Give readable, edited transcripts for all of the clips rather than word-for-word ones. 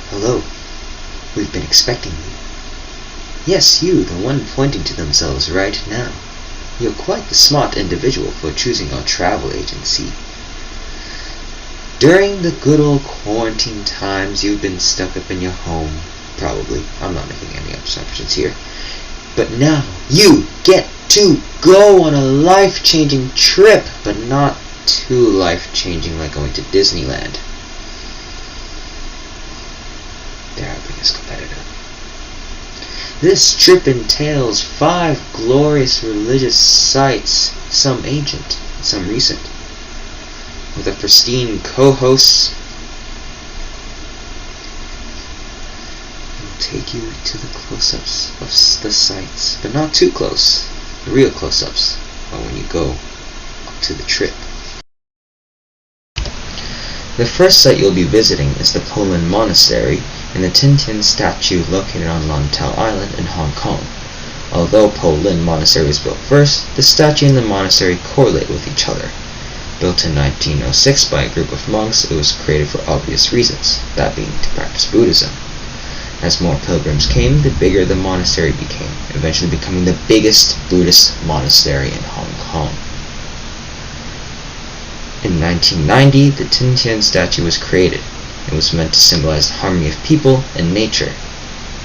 Hello. We've been expecting you. Yes, you, the one pointing to themselves right now. You're quite the smart individual for choosing our travel agency. During the good old quarantine times, you've been stuck up in your home. Probably. I'm not making any assumptions here. But now, you get to go on a life-changing trip, but not too life-changing like going to Disneyland. They're our biggest competitor. This trip entails 5 glorious religious sites, some ancient, some recent, with a pristine co-host. We'll take you to the close-ups of the sites, but not too close. The real close-ups are when you go up to the trip. The first site you'll be visiting is the Poland Monastery and the Tintin statue located on Lantau Island in Hong Kong. Although Poland Monastery was built first, the statue and the monastery correlate with each other. Built in 1906 by a group of monks, it was created for obvious reasons, that being to practice Buddhism. As more pilgrims came, the bigger the monastery became, eventually becoming the biggest Buddhist monastery in Hong Kong. In 1990, the Tintin statue was created. It was meant to symbolize the harmony of people and nature.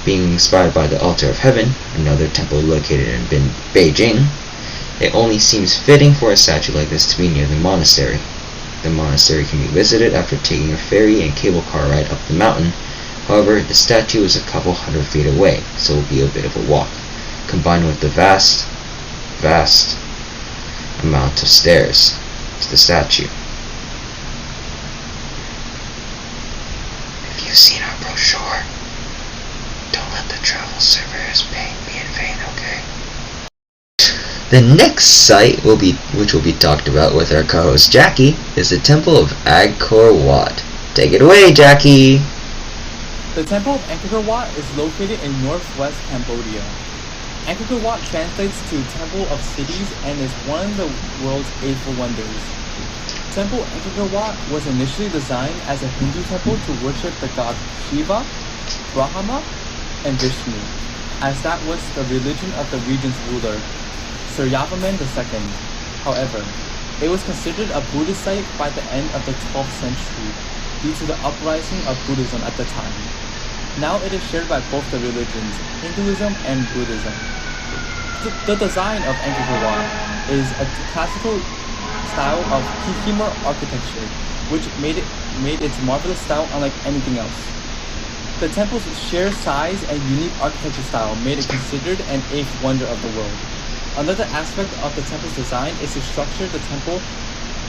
Being inspired by the Altar of Heaven, another temple located in Beijing, it only seems fitting for a statue like this to be near the monastery. The monastery can be visited after taking a ferry and cable car ride up the mountain. However, the statue is a couple hundred feet away, so it will be a bit of a walk, combined with the vast amount of stairs to the statue. If you've seen our brochure, don't let the travel surveyors paying me in vain, okay? The next site which will be talked about with our co-host Jackie is the Temple of Angkor Wat. Take it away, Jackie! The Temple of Angkor Wat is located in northwest Cambodia. Angkor Wat translates to Temple of Cities and is one of the world's 8 wonders. Temple Angkor Wat was initially designed as a Hindu temple to worship the god Shiva, Brahma, and Vishnu, as that was the religion of the region's ruler, Suryavarman II. However, it was considered a Buddhist site by the end of the 12th century due to the uprising of Buddhism at the time. Now it is shared by both the religions, Hinduism and Buddhism. The design of Angkor Wat is a classical style of Khmer architecture, which made its marvelous style unlike anything else. The temple's sheer size and unique architecture style made it considered an 8th wonder of the world. Another aspect of the temple's design is to structure the temple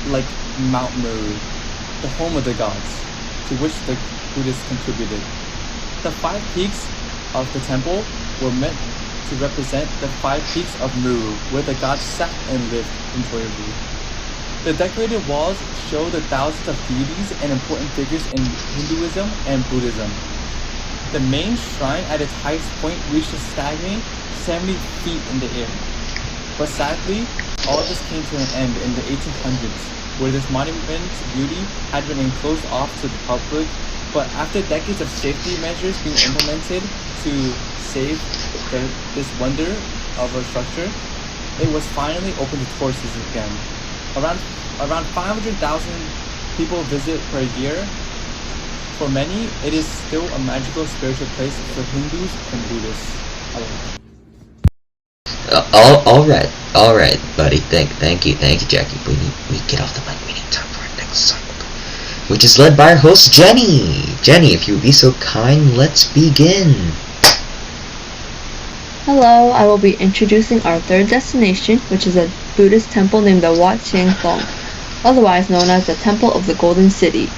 like Mount Meru, the home of the gods, to which the Buddhists contributed. The 5 peaks of the temple were meant to represent the 5 peaks of Meru, where the gods sat and lived enjoyably. The decorated walls show the thousands of deities and important figures in Hinduism and Buddhism. The main shrine at its highest point reached a staggering 70 feet in the air. But sadly, all this came to an end in the 1800s, where this monument's beauty had been enclosed off to the public, but after decades of safety measures being implemented to save this wonder of a structure, it was finally open to tourists again. Around 500,000 people visit per year. For many, it is still a magical spiritual place for Hindus and Buddhists. All right, buddy. Thank you, Jackie. We get off the mic. We need time for our next song, which is led by our host Jenny. Jenny, if you would be so kind, let's begin. Hello, I will be introducing our third destination, which is a Buddhist temple named the Wat Siang Thong, otherwise known as the Temple of the Golden City.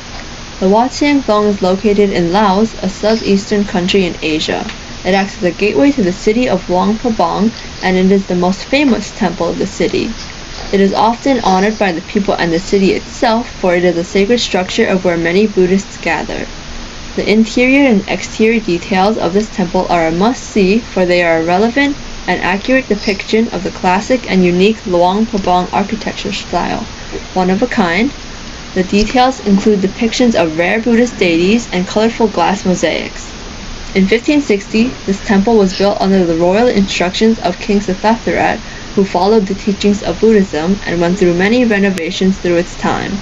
The Wat Siang Thong is located in Laos, a southeastern country in Asia. It acts as a gateway to the city of Luang Prabang, and it is the most famous temple of the city. It is often honored by the people and the city itself, for it is a sacred structure of where many Buddhists gather. The interior and exterior details of this temple are a must-see, for they are a relevant and accurate depiction of the classic and unique Luang Prabang architecture style, one of a kind. The details include depictions of rare Buddhist deities and colorful glass mosaics. In 1560, this temple was built under the royal instructions of King Siddhartha, who followed the teachings of Buddhism and went through many renovations through its time.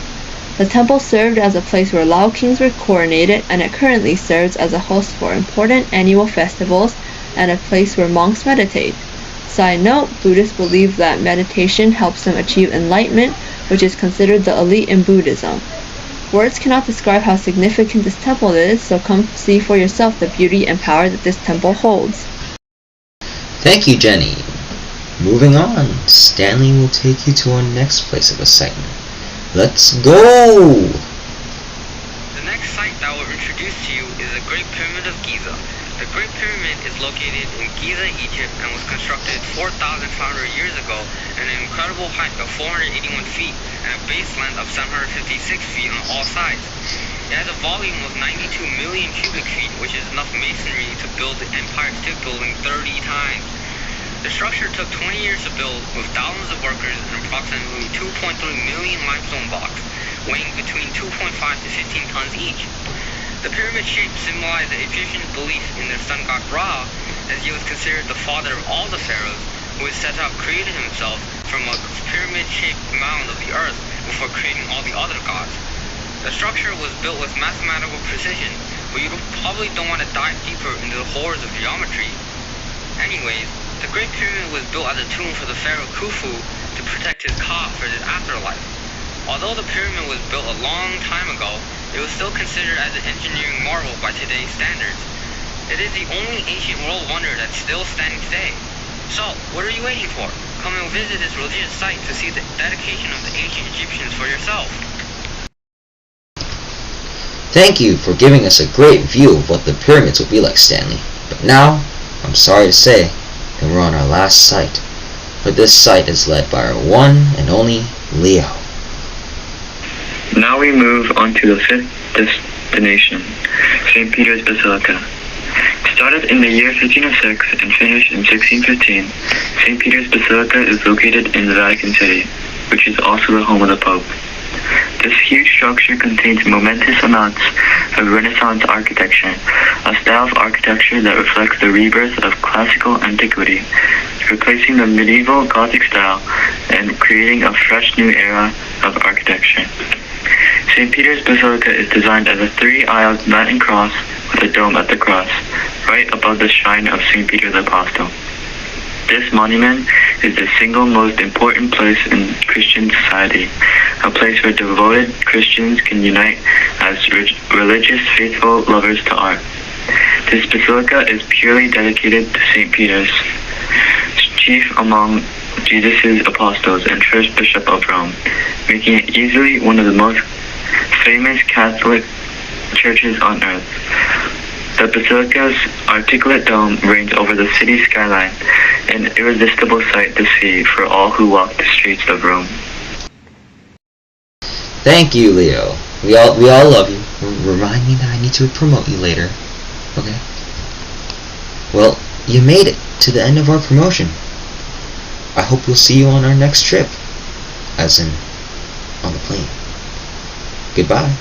The temple served as a place where Lao kings were coronated, and it currently serves as a host for important annual festivals and a place where monks meditate. Side note, Buddhists believe that meditation helps them achieve enlightenment, which is considered the elite in Buddhism. Words cannot describe how significant this temple is, so come see for yourself the beauty and power that this temple holds. Thank you, Jenny. Moving on, Stanley will take you to our next place of excitement. Let's go! The next site that I will introduce to you is the Great Pyramid of Giza. The Great Pyramid is located in Giza, Egypt, and was constructed 4,500 years ago at an incredible height of 481 feet and a base length of 756 feet on all sides. It has a volume of 92 million cubic feet, which is enough masonry to build the Empire State Building 30 times. The structure took 20 years to build, with thousands of workers and approximately 2.3 million limestone blocks, weighing between 2.5 to 15 tons each. The pyramid shape symbolized the Egyptians' belief in their sun god Ra, as he was considered the father of all the pharaohs, who is said to have created himself from a pyramid-shaped mound of the earth before creating all the other gods. The structure was built with mathematical precision, but you probably don't want to dive deeper into the horrors of geometry. Anyways, the Great Pyramid was built as a tomb for the pharaoh Khufu to protect his ka for his afterlife. Although the pyramid was built a long time ago, it was still considered as an engineering marvel by today's standards. It is the only ancient world wonder that's still standing today. So, what are you waiting for? Come and visit this religious site to see the dedication of the ancient Egyptians for yourself. Thank you for giving us a great view of what the pyramids will be like, Stanley. But now, I'm sorry to say, that we're on our last site. For this site is led by our one and only Leo. Now we move on to the fifth destination, St. Peter's Basilica. Started in the year 1506 and finished in 1615, St. Peter's Basilica is located in the Vatican City, which is also the home of the Pope. This huge structure contains momentous amounts of Renaissance architecture, a style of architecture that reflects the rebirth of classical antiquity, replacing the medieval Gothic style and creating a fresh new era of architecture. St. Peter's Basilica is designed as a three-aisled Latin cross with a dome at the cross, right above the shrine of St. Peter the Apostle. This monument is the single most important place in Christian society, a place where devoted Christians can unite as religious faithful lovers to art. This basilica is purely dedicated to St. Peter's, chief among Jesus' apostles and first bishop of Rome, making it easily one of the most famous Catholic churches on earth. The basilica's articulate dome reigns over the city skyline, an irresistible sight to see for all who walk the streets of Rome. Thank you, Leo. We all love you. Remind me that I need to promote you later. Okay? Well, you made it to the end of our promotion. I hope we'll see you on our next trip. As in, on the plane. Goodbye.